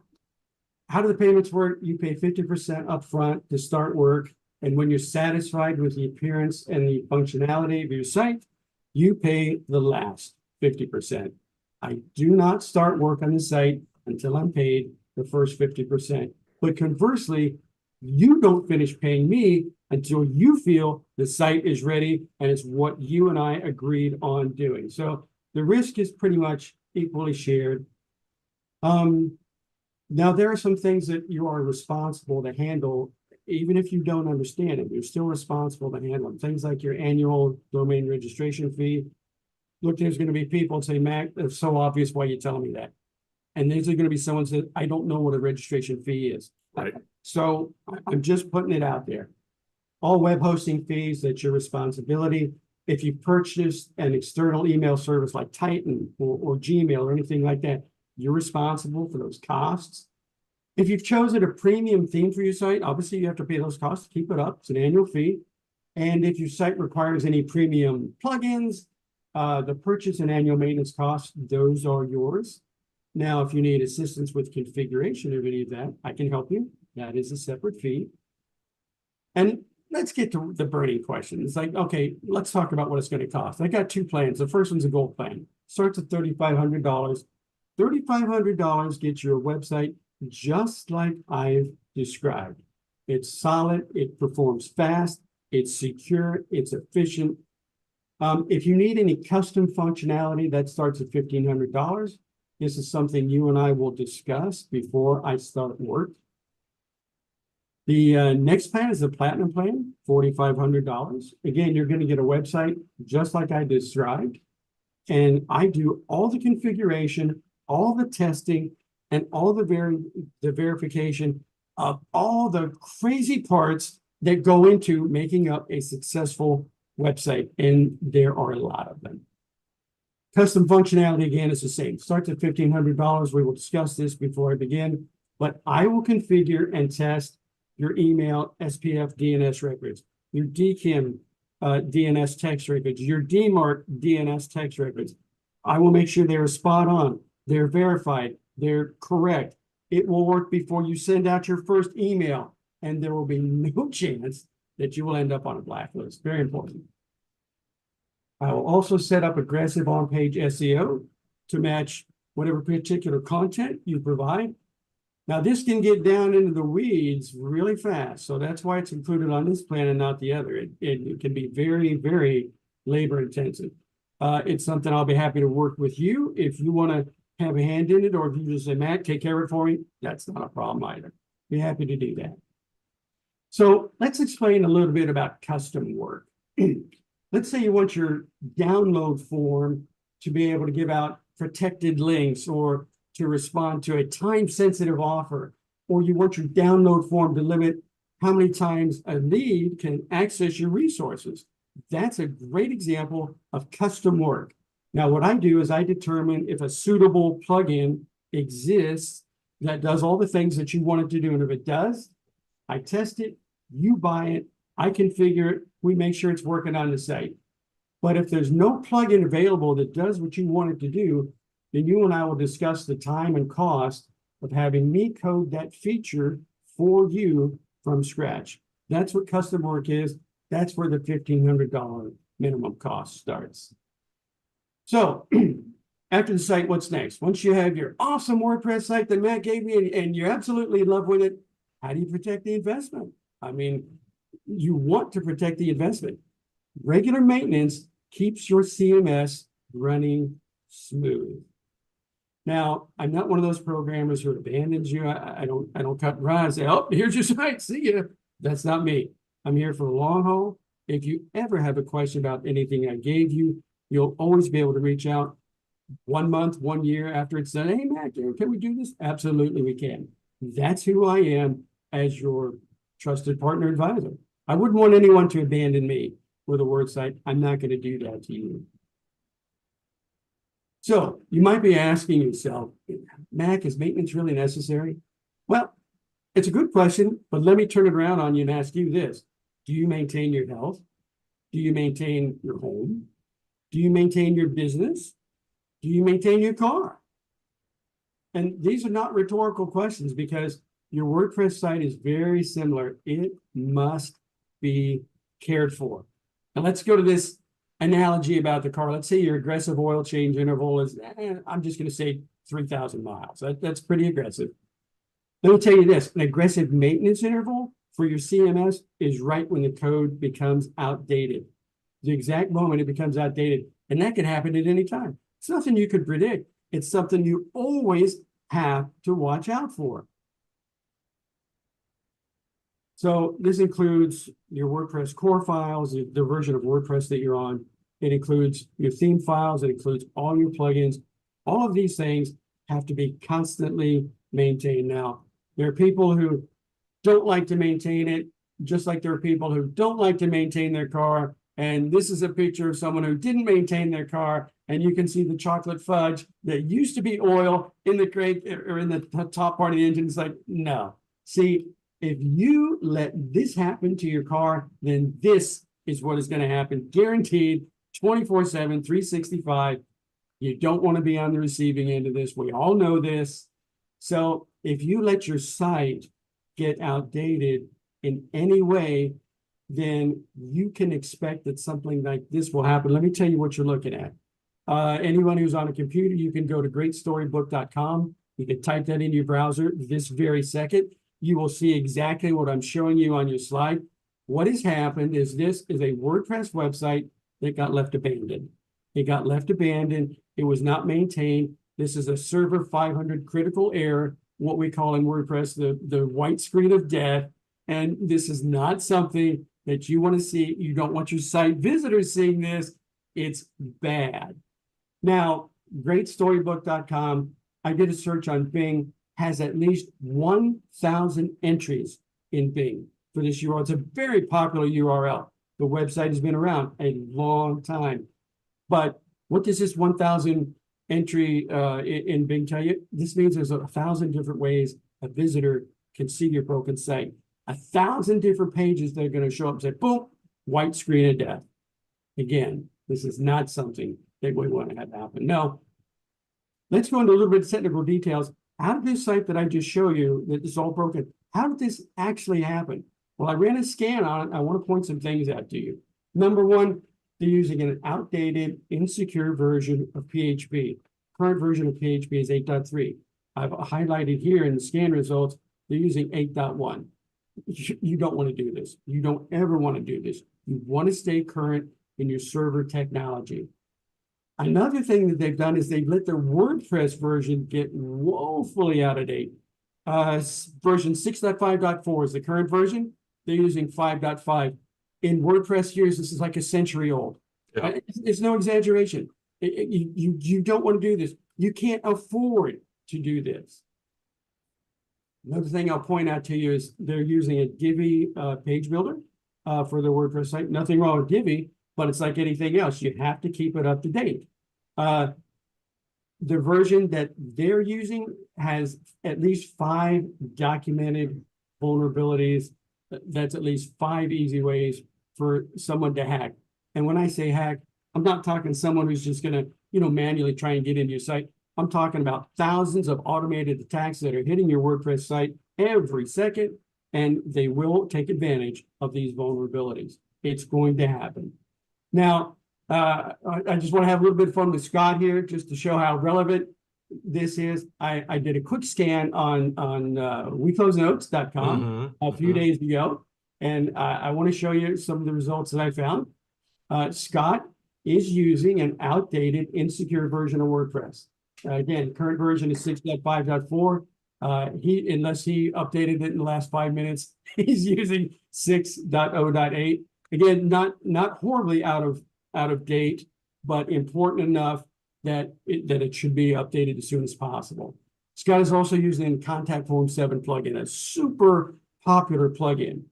how do the payments work? You pay 50% upfront to start work. And when you're satisfied with the appearance and the functionality of your site, you pay the last 50%. I do not start work on the site until I'm paid the first 50%. But conversely, you don't finish paying me until you feel the site is ready and it's what you and I agreed on doing. So the risk is pretty much equally shared. Now, there are some things that you are responsible to handle, even if you don't understand it. You're still responsible to handle them. Things like your annual domain registration fee. Look, there's going to be people say, Mac, it's so obvious why you're telling me that. And there's going to be someone that I don't know what a registration fee is.
Right.
So I'm just putting it out there. All web hosting fees, that's your responsibility. If you purchase an external email service like Titan or Gmail or anything like that, you're responsible for those costs. If you've chosen a premium theme for your site, obviously you have to pay those costs to keep it up. It's an annual fee. And if your site requires any premium plugins, the purchase and annual maintenance costs, those are yours. Now, if you need assistance with configuration of any of that, I can help you. That is a separate fee. And let's get to the burning question. It's like, okay, let's talk about what it's going to cost. I got two plans. The first one's a gold plan. Starts at $3,500. $3,500 gets you a website just like I've described. It's solid, it performs fast, it's secure, it's efficient. If you need any custom functionality, that starts at $1,500. This is something you and I will discuss before I start work. The next plan is the platinum plan, $4,500. Again, you're going to get a website just like I described. And I do all the configuration, all the testing, and all the verification of all the crazy parts that go into making up a successful website. And there are a lot of them. Custom functionality, again, is the same. Starts at $1,500. We will discuss this before I begin. But I will configure and test your email SPF DNS records, your DKIM DNS text records, your DMARC DNS text records. I will make sure they're spot on. They're verified, they're correct. It will work before you send out your first email, and there will be no chance that you will end up on a blacklist. Very important. I will also set up aggressive on-page SEO to match whatever particular content you provide. Now, this can get down into the weeds really fast, so that's why it's included on this plan and not the other. It can be very, very labor intensive. It's something I'll be happy to work with you if you want to have a hand in it, or if you just say, Matt, take care of it for me, that's not a problem either. Be happy to do that. So let's explain a little bit about custom work. Let's say you want your download form to be able to give out protected links or to respond to a time-sensitive offer, or you want your download form to limit how many times a lead can access your resources. That's a great example of custom work. Now, what I do is I determine if a suitable plugin exists that does all the things that you want it to do. And if it does, I test it, you buy it, I configure it, we make sure it's working on the site. But if there's no plugin available that does what you want it to do, then you and I will discuss the time and cost of having me code that feature for you from scratch. That's what custom work is. That's where the $1,500 minimum cost starts. So after the site, what's next? Once you have your awesome WordPress site that Matt gave me and you're absolutely in love with it, how do you protect the investment? I mean, you want to protect the investment. Regular maintenance keeps your CMS running smooth. Now, I'm not one of those programmers who abandons you. I don't cut and run and say, oh, here's your site, see ya. That's not me. I'm here for the long haul. If you ever have a question about anything I gave you, you'll always be able to reach out 1 month, 1 year after it's done. Hey, Matt, can we do this? Absolutely, we can. That's who I am as your trusted partner advisor. I wouldn't want anyone to abandon me with a word site. I'm not going to do that to you. So you might be asking yourself, Mac, is maintenance really necessary? Well, it's a good question, but let me turn it around on you and ask you this. Do you maintain your health? Do you maintain your home? Do you maintain your business? Do you maintain your car? And these are not rhetorical questions because your WordPress site is very similar. It must be cared for. Now let's go to this analogy about the car. Let's say your aggressive oil change interval is, I'm just going to say 3,000 miles. That's pretty aggressive. Let me tell you this, an aggressive maintenance interval for your CMS is right when the code becomes outdated. The exact moment it becomes outdated, and that can happen at any time. It's nothing you could predict. It's something you always have to watch out for. So this includes your WordPress core files, the version of WordPress that you're on. It includes your theme files. It includes all your plugins. All of these things have to be constantly maintained. Now, there are people who don't like to maintain it, just like there are people who don't like to maintain their car. And this is a picture of someone who didn't maintain their car. And you can see the chocolate fudge that used to be oil in the crate or in the top part of the engine. It's like, no. See, if you let this happen to your car, then this is what is going to happen. Guaranteed, 24/7, 365. You don't want to be on the receiving end of this. We all know this. So if you let your site get outdated in any way, then you can expect that something like this will happen. Let me tell you what you're looking at. Anyone who's on a computer, you can go to greatstorybook.com. You can type that into your browser this very second. You will see exactly what I'm showing you on your slide. What has happened is this is a WordPress website that got left abandoned. It got left abandoned. It was not maintained. This is a server 500 critical error, what we call in WordPress the white screen of death. And this is not something that you want to see. You don't want your site visitors seeing this. It's bad. Now, greatstorybook.com, I did a search on Bing, has at least 1,000 entries in Bing for this URL. It's a very popular URL. The website has been around a long time. But what does this 1,000 entry in Bing tell you? This means there's 1,000 different ways a visitor can see your broken site. 1,000 different pages that are going to show up and say, boom, white screen of death. Again, this is not something that we want to have happen. No, let's go into a little bit of technical details. How did this site that I just showed you, that is all broken, how did this actually happen? Well, I ran a scan on it. I want to point some things out to you. Number one, they're using an outdated, insecure version of PHP. Current version of PHP is 8.3. I've highlighted here in the scan results, they're using 8.1. You don't want to do this. You don't ever want to do this. You want to stay current in your server technology. Another thing that they've done is they've let their WordPress version get woefully out of date. Version 6.5.4 is the current version. They're using 5.5. In WordPress years, this is like a century old. Yeah. It's no exaggeration. You don't want to do this. You can't afford to do this. Another thing I'll point out to you is they're using a Divi page builder for their WordPress site. Nothing wrong with Divi, but it's like anything else. You have to keep it up to date. The version that they're using has at least 5 documented vulnerabilities. That's at least 5 easy ways for someone to hack. And when I say hack, I'm not talking someone who's just going to, manually try and get into your site. I'm talking about thousands of automated attacks that are hitting your WordPress site every second, and they will take advantage of these vulnerabilities. It's going to happen. Now, I just want to have a little bit of fun with Scott here, just to show how relevant this is. I did a quick scan on weclosenotes.com a few days ago, and I want to show you some of the results that I found. Scott is using an outdated, insecure version of WordPress. Again, current version is 6.5.4. Unless he updated it in the last 5 minutes, he's using 6.0.8. Again, not horribly out of date, but important enough that it should be updated as soon as possible. Scott is also using Contact Form 7 plugin, a super popular plugin.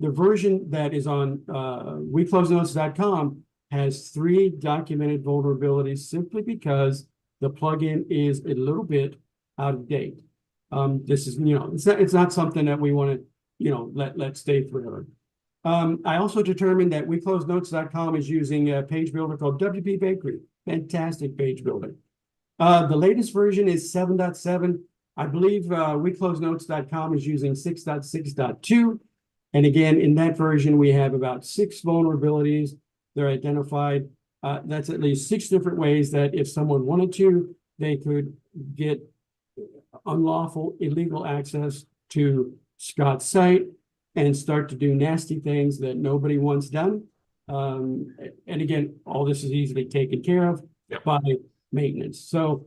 The version that is on weclosenotes.com has 3 documented vulnerabilities simply because the plugin is a little bit out of date. This is, it's not something that we want to, let stay forever. I also determined that weclosenotes.com is using a page builder called WP Bakery. Fantastic page builder. The latest version is 7.7. I believe weclosenotes.com is using 6.6.2. And again, in that version, we have about 6 vulnerabilities. They're identified. That's at least 6 different ways that if someone wanted to, they could get unlawful, illegal access to Scott's site and start to do nasty things that nobody wants done. And again, all this is easily taken care of by maintenance. So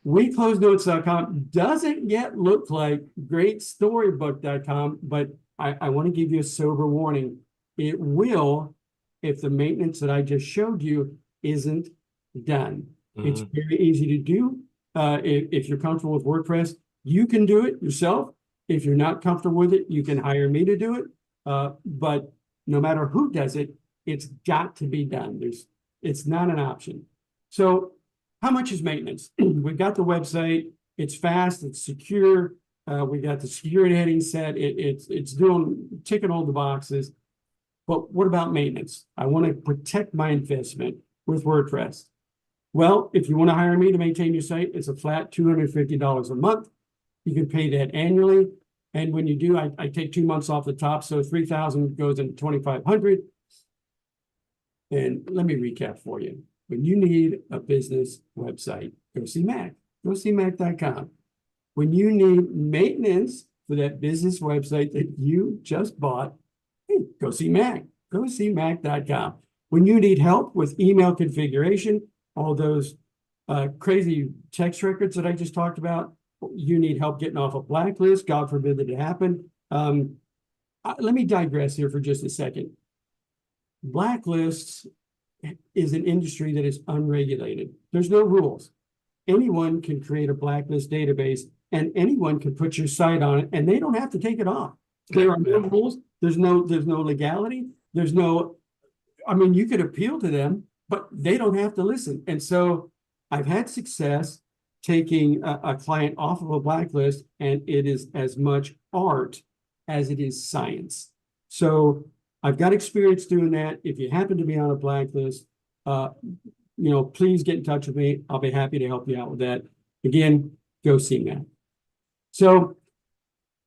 weclosenotes.com doesn't yet look like greatstorybook.com, but I want to give you a sober warning. It will if the maintenance that I just showed you isn't done. It's very easy to do. If you're comfortable with WordPress, you can do it yourself. If you're not comfortable with it, you can hire me to do it. But no matter who does it, it's got to be done. It's not an option. So how much is maintenance? We've got the website. It's fast. It's secure. We got the security heading set. It's ticking all the boxes. But what about maintenance? I want to protect my investment with WordPress. Well, if you want to hire me to maintain your site, it's a flat $250 a month. You can pay that annually. And when you do, I take 2 months off the top. So $3,000 goes into $2,500. And let me recap for you. When you need a business website, go see Mac. Go see Mac.com. When you need maintenance for that business website that you just bought, hey, go see Mac. Go see Mac.com. When you need help with email configuration, all those crazy text records that I just talked about, you need help getting off a blacklist. God forbid that it happen. Let me digress here for just a second. Blacklists is an industry that is unregulated. There's no rules. Anyone can create a blacklist database and anyone can put your site on it and they don't have to take it off. There are no rules. There's no legality. You could appeal to them, but they don't have to listen. And so I've had success taking a client off of a blacklist, and it is as much art as it is science. So I've got experience doing that. If you happen to be on a blacklist, please get in touch with me. I'll be happy to help you out with that. Again, go see Matt. So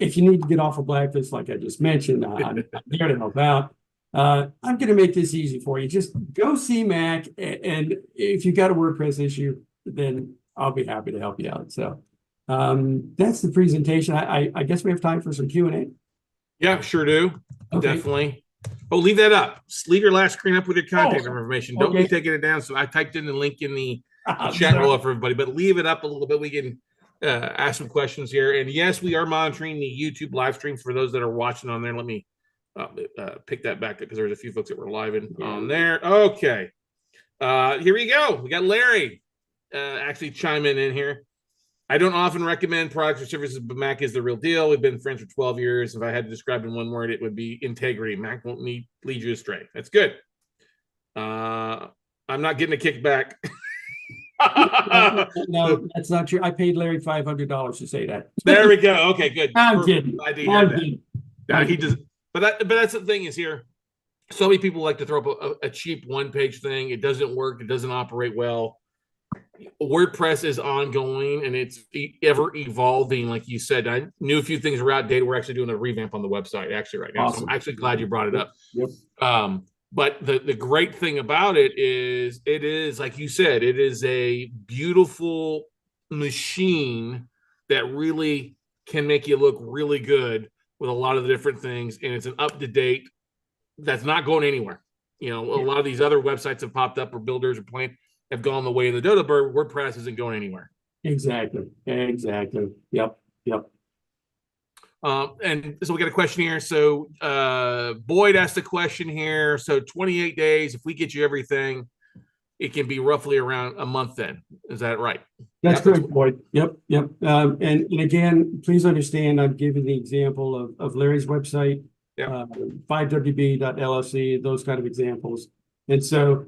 if you need to get off a blacklist, like I just mentioned, I'm there to help out. I'm going to make this easy for you. Just go see Mac, and if you've got a WordPress issue, then I'll be happy to help you out. So that's the presentation. I guess we have time for some Q&A.
Yeah, sure do. Okay. Definitely. Oh, leave that up. Leave your last screen up with your contact information. Don't be taking it down. So I typed in the link in the chat roll for everybody, but leave it up a little bit. We can ask some questions here. And yes, we are monitoring the YouTube live streams for those that are watching on there. Let me pick that back because there's a few folks that were live on there. Okay. Here we go. We got Larry actually chiming in here. I don't often recommend products or services, but Mac is the real deal. We've been friends for 12 years. If I had to describe in one word, it would be integrity. Mac won't lead you astray. That's good. I'm not getting a kickback.
No, that's not true. I paid Larry $500 to say that.
There we go. Okay, good.
I'm
Perfect.
kidding.
Glad to hear
I'm
that.
kidding.
He does, but that's the thing is here. So many people like to throw up a cheap one-page thing. It doesn't work. It doesn't operate well. WordPress is ongoing and it's ever evolving. Like you said, I knew a few things were outdated. We're actually doing a revamp on the website actually right now. Awesome. So I'm actually glad you brought it up.
Yep.
But the great thing about it is like you said, it is a beautiful machine that really can make you look really good with a lot of the different things. And it's an up-to-date that's not going anywhere. A lot of these other websites have popped up or builders or playing have gone the way of the dodo bird. WordPress isn't going anywhere.
Exactly. Yep.
And so we got a question here. So Boyd asked a question here. So 28 days, if we get you everything, it can be roughly around a month then. Is that right?
That's correct, Boyd. Yep. And again, please understand, I'm giving the example of Larry's website, 5wb.llc, those kind of examples. And so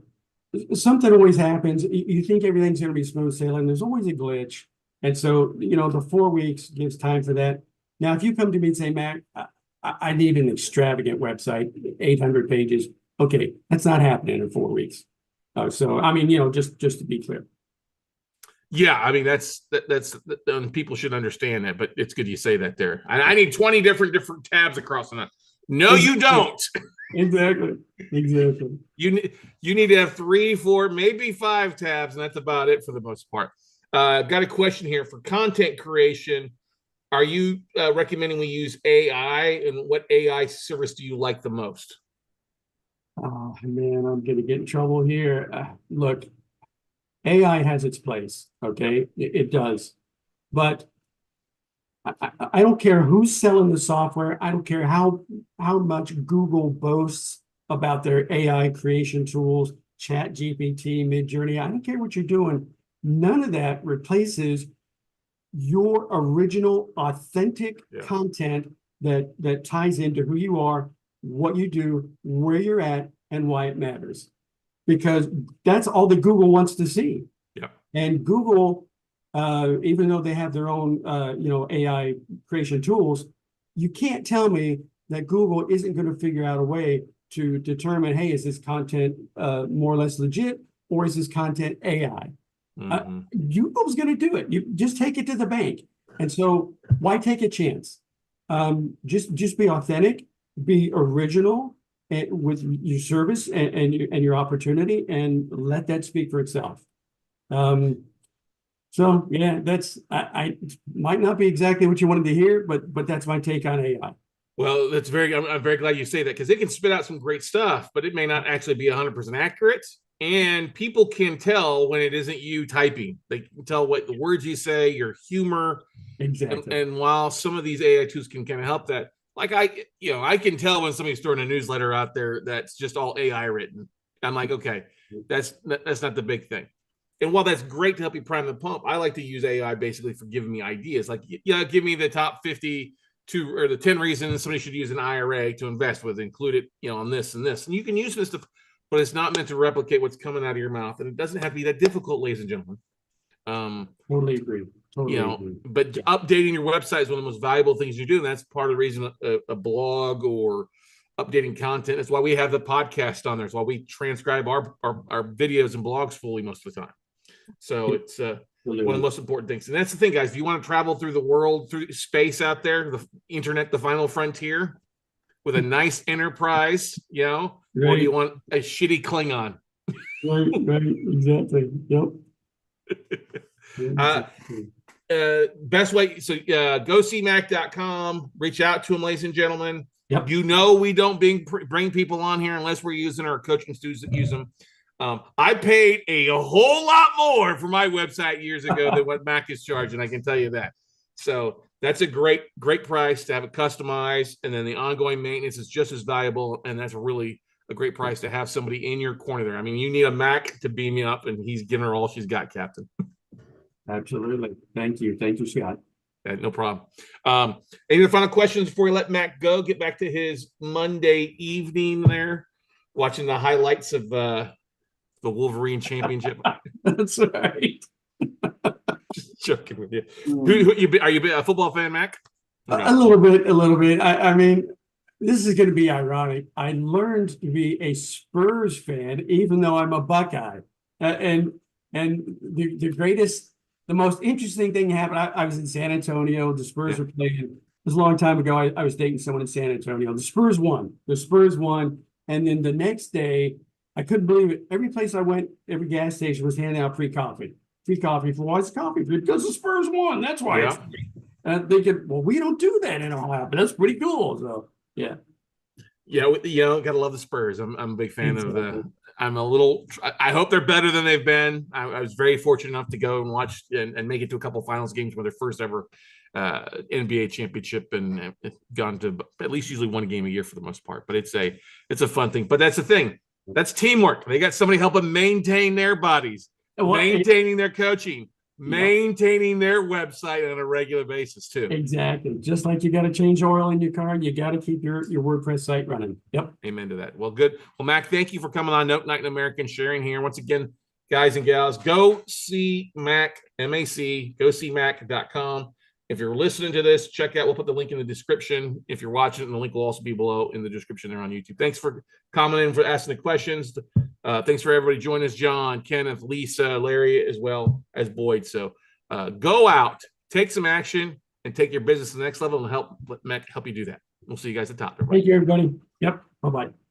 something always happens. You think everything's going to be smooth sailing. There's always a glitch. And so, the 4 weeks gives time for that. Now, if you come to me and say, Mac, I need an extravagant website, 800 pages. Okay, that's not happening in 4 weeks. So, I mean, just to be clear.
Yeah, I mean, that's people should understand that, but it's good you say that there. I need 20 different tabs across the. No, you don't.
Exactly.
You need to have 3, 4, maybe 5 tabs, and that's about it for the most part. Got a question here for content creation. Are you recommending we use AI, and what AI service do you like the most?
Oh man, I'm going to get in trouble here. Look, AI has its place. Okay, it does, but I don't care who's selling the software. I don't care how much Google boasts about their AI creation tools, Chat GPT, Midjourney. I don't care what you're doing. None of that replaces your original, authentic content that ties into who you are, what you do, where you're at, and why it matters. Because that's all that Google wants to see.
Yeah.
And Google, even though they have their own, AI creation tools, you can't tell me that Google isn't going to figure out a way to determine, hey, is this content more or less legit, or is this content AI? Google's going to do it. You just take it to the bank. And so why take a chance? Just be authentic, be original with your service and your opportunity, and let that speak for itself. So yeah, I might not be exactly what you wanted to hear, but that's my take on AI.
Well, I'm very glad you say that, because it can spit out some great stuff, but it may not actually be 100% accurate. And people can tell when it isn't you typing. They can tell what the words you say, your humor.
Exactly.
And while some of these AI tools can kind of help that, like I can tell when somebody's throwing a newsletter out there that's just all AI written. I'm like, okay, that's not the big thing. And while that's great to help you prime the pump, I like to use AI basically for giving me ideas. Like, give me the top 50 or the 10 reasons somebody should use an IRA to invest with, include it, on this and this. And you can use this to, but it's not meant to replicate what's coming out of your mouth. And it doesn't have to be that difficult, ladies and gentlemen.
Totally agree.
But updating your website is one of the most valuable things you do. And that's part of the reason a blog or updating content. That's why we have the podcast on there. It's why we transcribe our videos and blogs fully most of the time. So it's one of the most important things. And that's the thing, guys. If you want to travel through the world, through space out there, the internet, the final frontier, with a nice enterprise, or do you want a shitty Klingon?
Right, exactly. Yep.
Best way, so go see Mac.com, reach out to them, ladies and gentlemen.
Yep.
We don't bring people on here unless we're using our coaching students that use them. I paid a whole lot more for my website years ago than what Mac is charging. I can tell you that. So that's a great price to have it customized. And then the ongoing maintenance is just as valuable. And that's really a great price to have somebody in your corner there. I mean, you need a Mac to beam you up, and he's giving her all she's got, Captain.
Absolutely. Thank you, Scott.
No problem. Any final questions before we let Mac go? Get back to his Monday evening there. watching the highlights of the Wolverine Championship.
That's right.
Just joking with you. Are you a football fan, Mac?
A little bit, a little bit. I mean, this is going to be ironic. I learned to be a Spurs fan, even though I'm a Buckeye. And the most interesting thing happened. I was in San Antonio. The Spurs were playing. It was a long time ago. I was dating someone in San Antonio. The Spurs won. And then the next day, I couldn't believe it. Every place I went, every gas station was handing out free coffee. Free coffee for why it's coffee? Because the Spurs won. That's why it's free. And I'm thinking, well, we don't do that in Ohio, but that's pretty cool. So, yeah.
Yeah, gotta love the Spurs. I'm a big fan of the. I hope they're better than they've been. I was very fortunate enough to go and watch and make it to a couple of finals games with their first ever NBA championship, and gone to at least usually one game a year for the most part. But it's a fun thing. But that's the thing. That's teamwork. They got somebody helping maintain their bodies, maintaining their coaching, maintaining their website on a regular basis too.
Exactly. Just like you got to change oil in your car, you got to keep your WordPress site running. Yep.
Amen to that. Well, good. Well, Mac, thank you for coming on Note Night in America and sharing here. Once again, guys and gals, go see Mac, M-A-C, go see Mac.com. If you're listening to this, check out, we'll put the link in the description. If you're watching it, and the link will also be below in the description there on YouTube. Thanks for commenting, for asking the questions. Thanks for everybody joining us, John, Kenneth, Lisa, Larry, as well as Boyd. So go out, take some action, and take your business to the next level, and let Mac help you do that. We'll see you guys at the top. Everybody.
Thank you, everybody. Yep. Bye-bye.